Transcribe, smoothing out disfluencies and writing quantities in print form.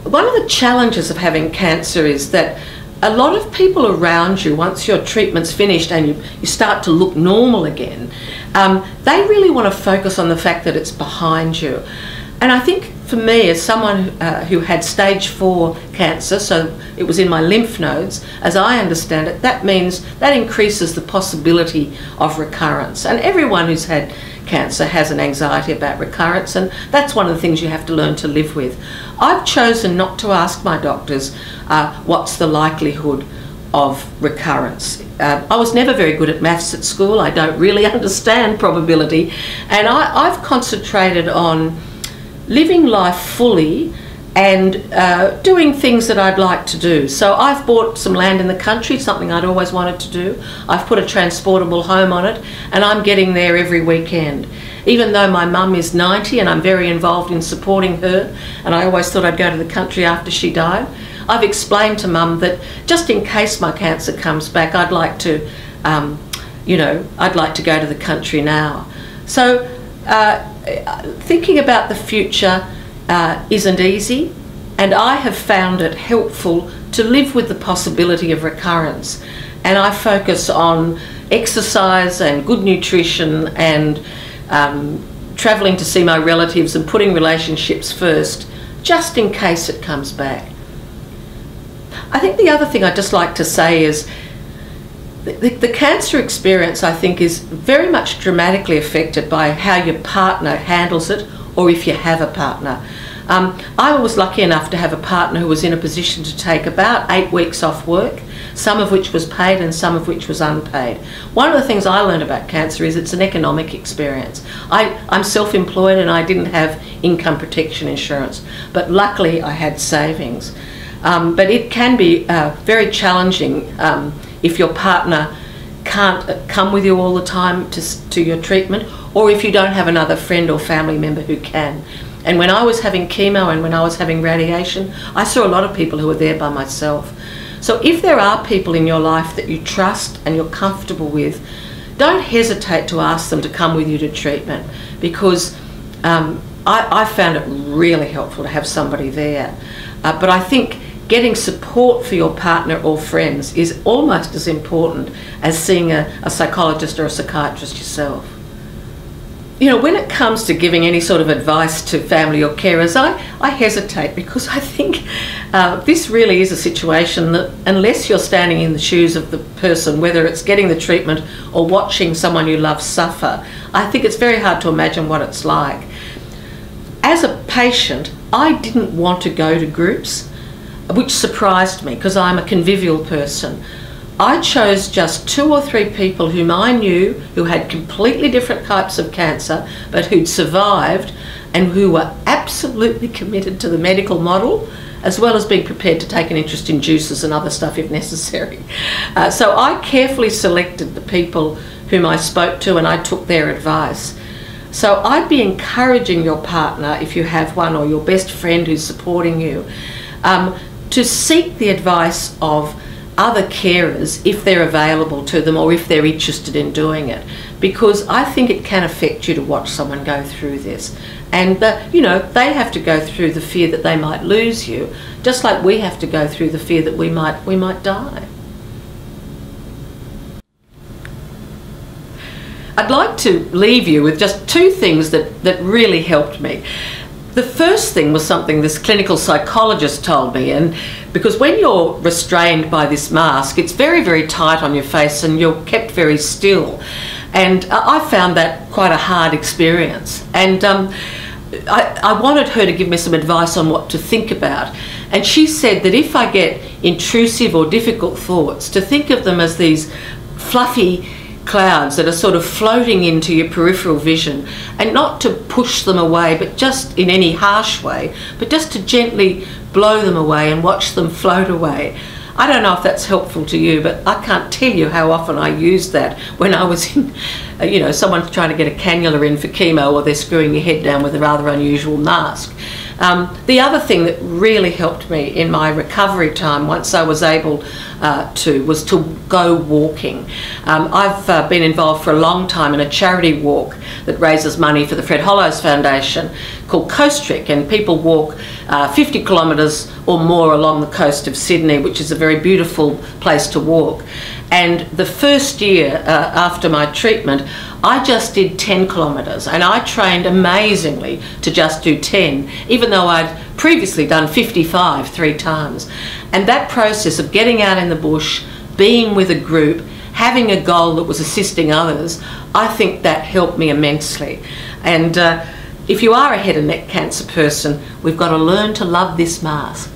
one of the challenges of having cancer is that a lot of people around you, once your treatment's finished and you start to look normal again, they really want to focus on the fact that it's behind you. And I think for me, as someone who had stage 4 cancer, so it was in my lymph nodes, as I understand it, that means that increases the possibility of recurrence. And everyone who's had cancer has an anxiety about recurrence, and that's one of the things you have to learn to live with. I've chosen not to ask my doctors what's the likelihood of recurrence. I was never very good at maths at school. I don't really understand probability, and I've concentrated on living life fully and doing things that I'd like to do. So I've bought some land in the country, something I'd always wanted to do. I've put a transportable home on it, and I'm getting there every weekend. Even though my mum is 90 and I'm very involved in supporting her, and I always thought I'd go to the country after she died, I've explained to Mum that just in case my cancer comes back, I'd like to, I'd like to go to the country now. So thinking about the future isn't easy, and I have found it helpful to live with the possibility of recurrence. And I focus on exercise and good nutrition and travelling to see my relatives and putting relationships first, just in case it comes back. I think the other thing I'd just like to say is the cancer experience, I think, is very much dramatically affected by how your partner handles it, or if you have a partner. I was lucky enough to have a partner who was in a position to take about 8 weeks off work, some of which was paid and some of which was unpaid. One of the things I learned about cancer is it's an economic experience. I'm self-employed and I didn't have income protection insurance, but luckily I had savings. But it can be very challenging if your partner can't come with you all the time to your treatment, or if you don't have another friend or family member who can. And when I was having chemo and when I was having radiation, I saw a lot of people who were there by myself. So if there are people in your life that you trust and you're comfortable with, don't hesitate to ask them to come with you to treatment, because I found it really helpful to have somebody there. But I think getting support for your partner or friends is almost as important as seeing a psychologist or a psychiatrist yourself. You know, when it comes to giving any sort of advice to family or carers, I hesitate, because I think this really is a situation that, unless you're standing in the shoes of the person, whether it's getting the treatment or watching someone you love suffer, I think it's very hard to imagine what it's like. As a patient, I didn't want to go to groups, which surprised me because I'm a convivial person. I chose just 2 or 3 people whom I knew who had completely different types of cancer, but who'd survived and who were absolutely committed to the medical model, as well as being prepared to take an interest in juices and other stuff if necessary. So I carefully selected the people whom I spoke to, and I took their advice. So I'd be encouraging your partner, if you have one, or your best friend who's supporting you, to seek the advice of other carers if they're available to them, or if they're interested in doing it, because I think it can affect you to watch someone go through this. And they have to go through the fear that they might lose you, just like we have to go through the fear that we might die. I'd like to leave you with just 2 things that really helped me. The first thing was something this clinical psychologist told me, and because when you're restrained by this mask, it's very, very tight on your face and you're kept very still. And I found that quite a hard experience. And I wanted her to give me some advice on what to think about. And she said that if I get intrusive or difficult thoughts, to think of them as these fluffy clouds that are sort of floating into your peripheral vision, and not to push them away, but just in any harsh way, but just to gently blow them away and watch them float away. I don't know if that's helpful to you, but I can't tell you how often I used that when I was in, someone's trying to get a cannula in for chemo, or they're screwing your head down with a rather unusual mask. The other thing that really helped me in my recovery time, once I was able was to go walking. I've been involved for a long time in a charity walk that raises money for the Fred Hollows Foundation called Coast Trek, and people walk 50 kilometres or more along the coast of Sydney, which is a very beautiful place to walk. And the first year after my treatment, I just did 10 kilometres, and I trained amazingly to just do 10, even though I'd previously done 55 3 times. And that process of getting out in the bush, being with a group, having a goal that was assisting others, I think that helped me immensely. And if you are a head and neck cancer person, we've got to learn to love this mask.